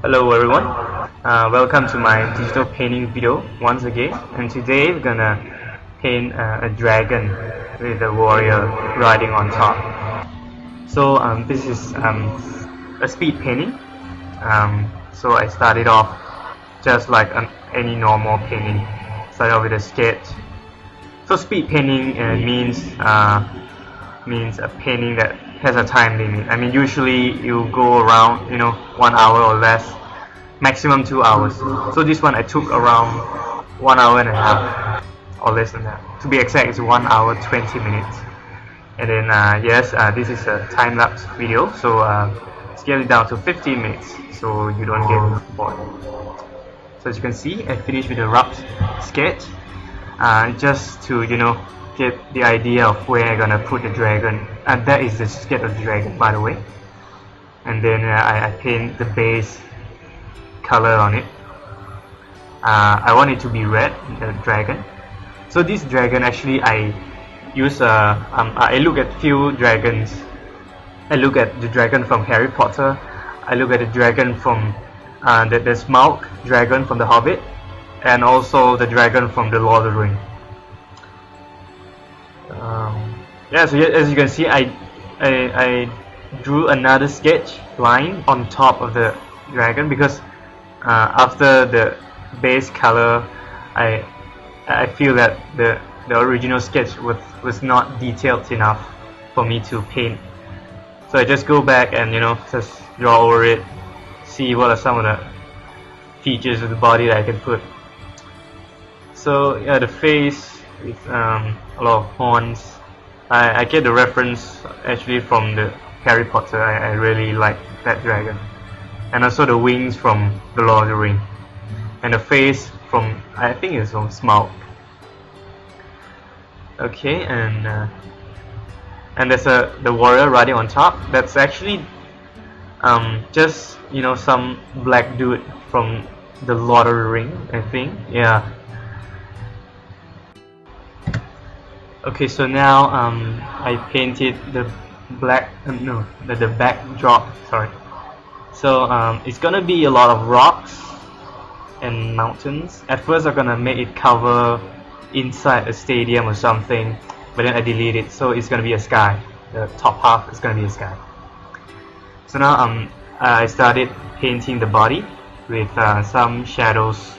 Hello everyone, welcome to my digital painting video once again, and today we're gonna paint a dragon with a warrior riding on top. So this is a speed painting. So I started off just like any normal painting. Started off with a sketch. So speed painting means a painting that has a time limit. I mean, usually you go around 1 hour or less, maximum 2 hours. So this one I took around 1 hour and a half or less than that. To be exact, it's 1 hour 20 minutes. And then yes, this is a time-lapse video, so scale it down to 15 minutes so you don't get bored. So as you can see, I finished with a rough sketch, just to get the idea of where I'm gonna put the dragon. And that is the sketch of the dragon, by the way. And then I paint the base color on it. I want it to be red, the dragon. So this dragon, actually, I use I look at few dragons. I look at the dragon from Harry Potter. I look at the dragon from the Smaug dragon from The Hobbit, and also the dragon from the Lord of the Rings. Yeah, so as you can see, I drew another sketch line on top of the dragon because after the base color, I feel that the original sketch was not detailed enough for me to paint. So I just go back and just draw over it, see what are some of the features of the body that I can put. So yeah, the face with a lot of horns. I get the reference actually from the Harry Potter. I really like that dragon, and also the wings from the Lord of the Rings, and the face from, I think it's from Smaug. Okay, and there's the warrior riding on top. That's actually just some black dude from the Lord of the Rings, I think. Yeah. Okay, so now I painted the black the backdrop. Sorry. So it's gonna be a lot of rocks and mountains. At first I'm gonna make it cover inside a stadium or something, but then I delete it, so it's gonna be a sky. The top half is gonna be a sky. So now I started painting the body with some shadows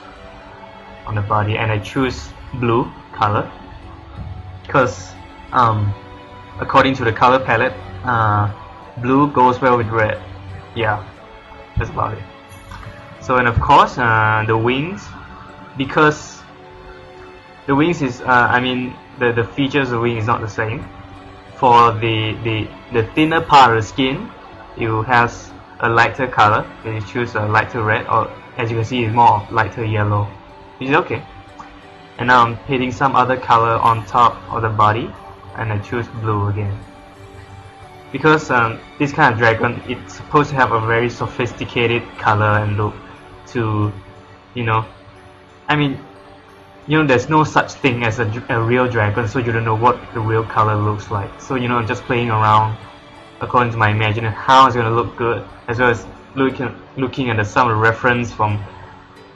on the body, and I choose blue color because according to the color palette, blue goes well with red. Yeah, that's about it. So, and of course the wings, because the wings is I mean the features of the wing is not the same. For the thinner part of the skin, you has a lighter color, so you choose a lighter red, or as you can see, it's more lighter yellow, which is okay. And now I'm painting some other color on top of the body, and I choose blue again. Because this kind of dragon, it's supposed to have a very sophisticated color and look to, I mean, there's no such thing as a real dragon, so you don't know what the real color looks like. So I'm just playing around according to my imagination how it's gonna look good, as well as looking at some of the reference from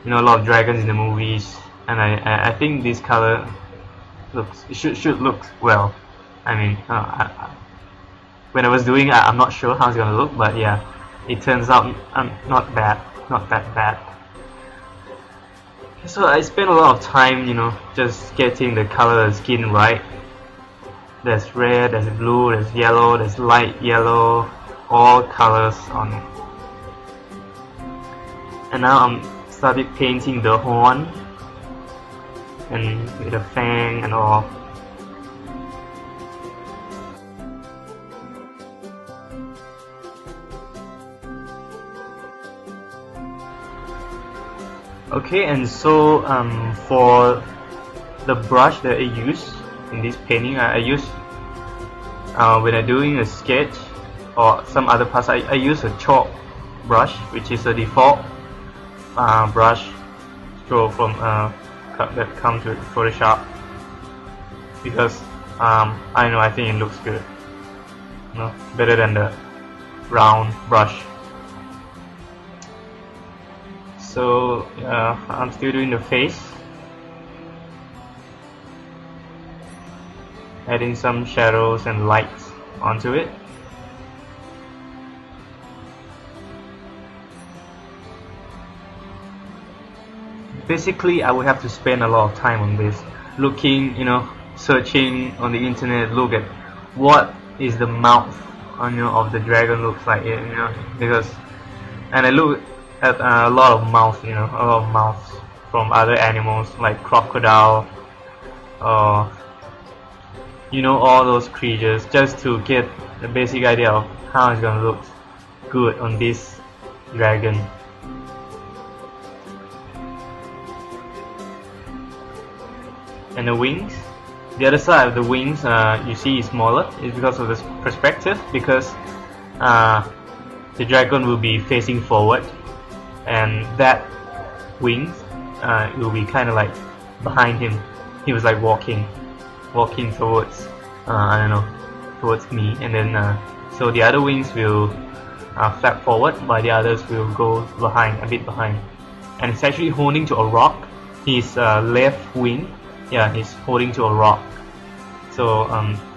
a lot of dragons in the movies. And I think this color should look well. I mean, when I was doing it, I'm not sure how it's gonna look, but yeah, it turns out not bad, not that bad. So I spent a lot of time, just getting the color of the skin right. There's red, there's blue, there's yellow, there's light yellow, all colors on it. And now I'm started painting the horn and with the fang and all. Okay, and so for the brush that I use in this painting, I use when I'm doing a sketch or some other parts, I use a chalk brush, which is a default brush stroke from that comes with Photoshop, because I think it looks good, better than the round brush. So I'm still doing the face, adding some shadows and lights onto it. Basically, I would have to spend a lot of time on this, looking, searching on the internet, look at what is the mouth, of the dragon looks like, and I look at a lot of mouths, a lot of mouths from other animals like crocodile, or all those creatures, just to get the basic idea of how it's gonna look good on this dragon. And the wings, the other side of the wings, you see is smaller. It's because of this perspective, because the dragon will be facing forward, and that wings will be kind of like behind him. He was like walking towards towards me, and then so the other wings will flap forward, while the others will go behind, a bit behind. And it's actually holding to a rock. His left wing, he's holding to a rock. So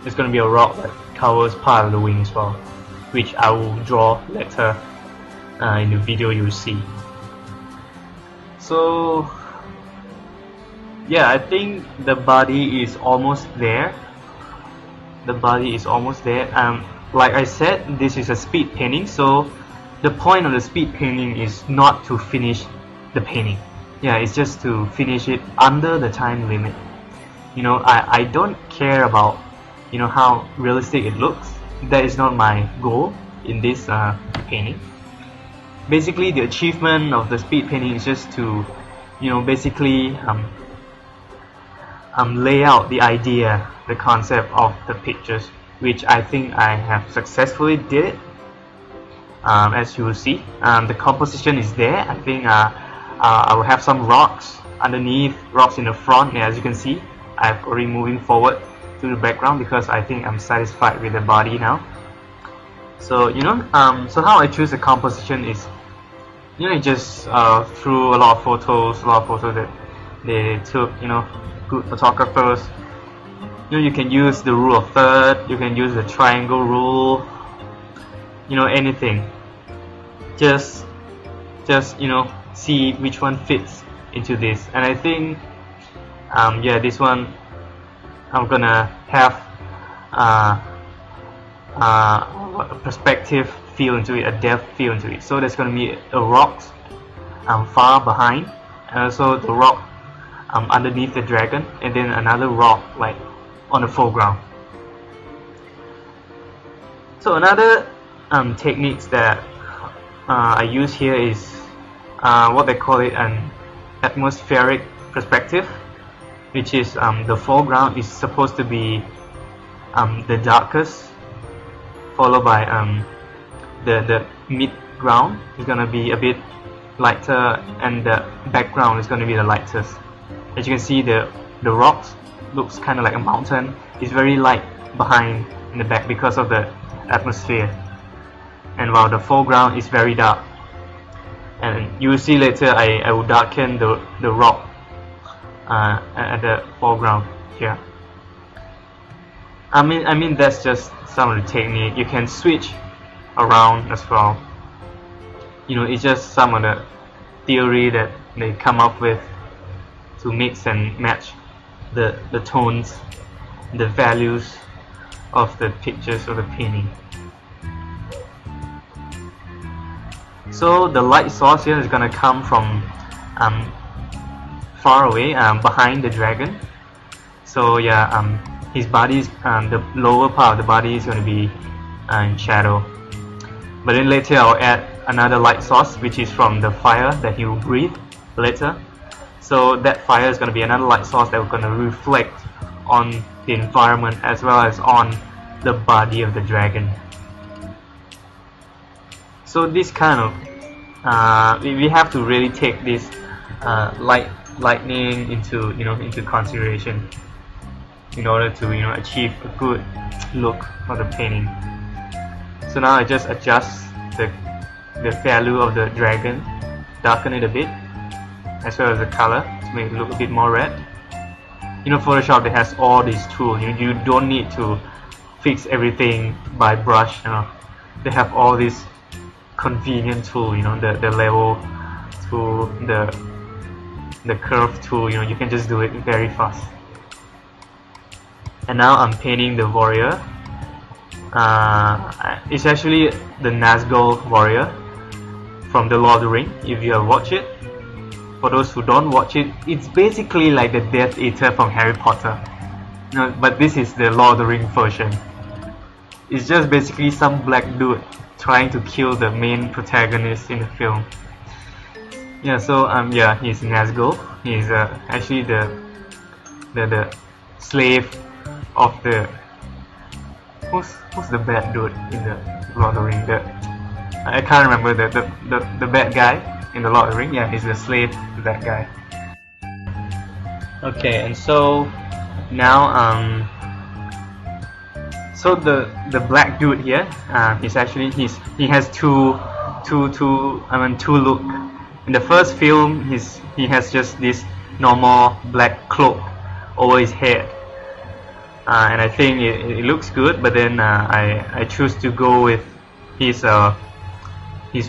there's going to be a rock that covers part of the wing as well, which I will draw later in the video you'll see. So I think the body is almost there. Like I said, this is a speed painting, so the point of the speed painting is not to finish the painting. It's just to finish it under the time limit. I don't care about how realistic it looks. That is not my goal in this painting. Basically, the achievement of the speed painting is just to basically lay out the idea, the concept of the pictures, which I think I have successfully did it. As you will see, the composition is there. I think I will have some rocks underneath, rocks in the front. As you can see, I'm already moving forward to the background because I think I'm satisfied with the body now. So so how I choose the composition is, just through a lot of photos that they took, good photographers. You can use the rule of third, you can use the triangle rule, anything. Just see which one fits into this. And I think this one I'm gonna have a perspective feel into it, a depth feel into it. So there's gonna be a rock far behind, and also the rock underneath the dragon, and then another rock like on the foreground. So another techniques that I use here is what they call it an atmospheric perspective, which is the foreground is supposed to be the darkest, followed by the mid ground is gonna be a bit lighter, and the background is gonna be the lightest. As you can see, the rocks looks kind of like a mountain. It's very light behind in the back because of the atmosphere, and while the foreground is very dark. And you will see later I will darken the rock at the foreground here. I mean that's just some of the technique. You can switch around as well. It's just some of the theory that they come up with to mix and match the tones, the values of the pictures or the painting. So the light source here is gonna come from far away, behind the dragon. So his body's the lower part of the body is gonna be in shadow. But then later I'll add another light source, which is from the fire that he will breathe later. So that fire is going to be another light source that we're going to reflect on the environment as well as on the body of the dragon. So this kind of we have to really take this lightning into consideration in order to achieve a good look for the painting. So now I just adjust the value of the dragon, darken it a bit, as well as the color to make it look a bit more red. You know, Photoshop, it has all these tools. You don't need to fix everything by brush. You know, they have all these convenient tool. You know, the level tool, the curve tool. You know, you can just do it very fast. And now I'm painting the warrior. It's actually the Nazgul warrior from the Lord of the Ring, if you have watched it. For those who don't watch it, it's basically like the Death Eater from Harry Potter. No, but this is the Lord of the Ring version. It's just basically some black dude trying to kill the main protagonist in the film. Yeah, so yeah, he's Nazgul. He's actually the slave of the who's the bad dude in the Lord of the Ring? I can't remember the bad guy in the Lord of the Ring. Yeah, he's the slave to that guy. Okay, and so now so the black dude here, he's actually he has two look. In the first film, he has just this normal black cloak over his head. And I think it looks good, but then I choose to go with his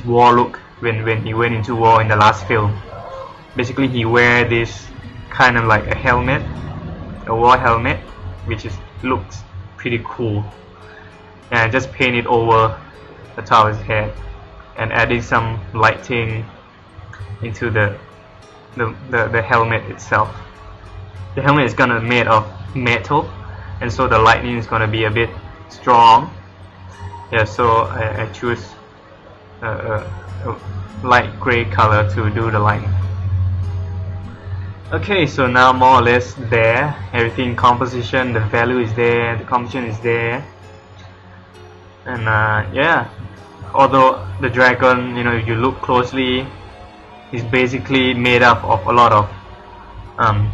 war look when he went into war in the last film. Basically, he wear this kind of like a helmet, a war helmet, which looks pretty cool. And I just paint it over the top of his head and adding some lighting into the helmet itself. The helmet is gonna be made of metal, and so the lightning is gonna be a bit strong. Yeah, so I choose a light gray color to do the lighting. Okay, so now more or less there. Everything, composition, the value is there, the composition is there. And yeah, although the dragon, you know, if you look closely, is basically made up of a lot of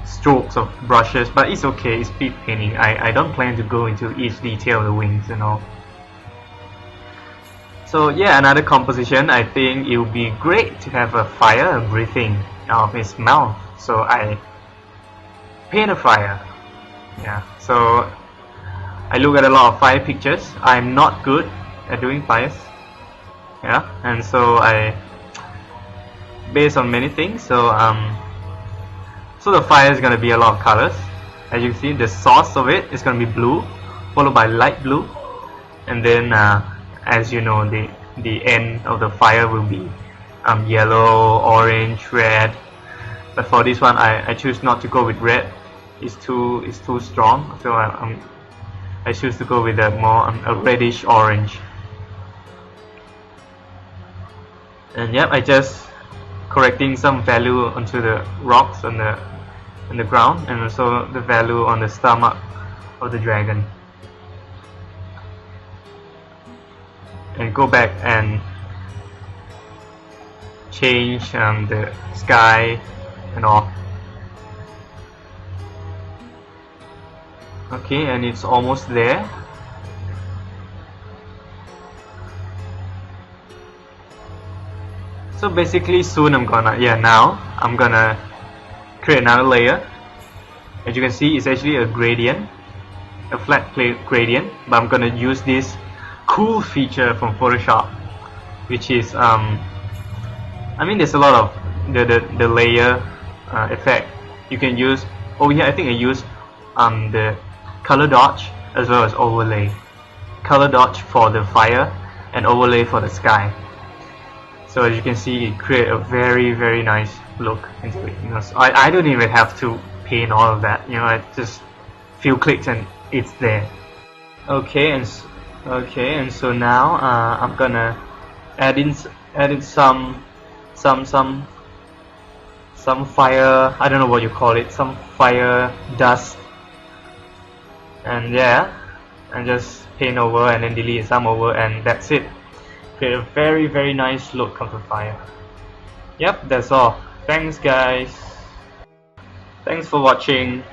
strokes of brushes, but it's okay, it's speed painting. I don't plan to go into each detail of the wings and all. So yeah, another composition, I think it would be great to have a fire breathing out of his mouth. So I paint a fire. Yeah, so I look at a lot of fire pictures. I'm not good at doing fires. Yeah, and so I based on many things. So so the fire is gonna be a lot of colors. As you can see, the source of it is gonna be blue, followed by light blue, and then as you know, the end of the fire will be yellow, orange, red. But for this one, I choose not to go with red. It's too strong. So I choose to go with a more a reddish orange. And yep, I just correcting some value onto the rocks on the ground, and also the value on the stomach of the dragon. And go back and change the sky and all. Okay, and it's almost there. So basically soon now I'm gonna create another layer. As you can see, it's actually a gradient, a flat gradient, but I'm gonna use this cool feature from Photoshop, which is I mean, there's a lot of the layer effect you can use. Over here I think I use the color dodge as well as overlay. Color dodge for the fire and overlay for the sky. So as you can see, it creates a very nice look into it. You know, so I don't even have to paint all of that. You know, I just few clicks and it's there. Okay, and so now I'm gonna add in some fire. I don't know what you call it. Some fire dust. And yeah, and just paint over and then delete some over, and that's it. Create a very nice look of the fire. Yep, that's all. Thanks guys. Thanks for watching.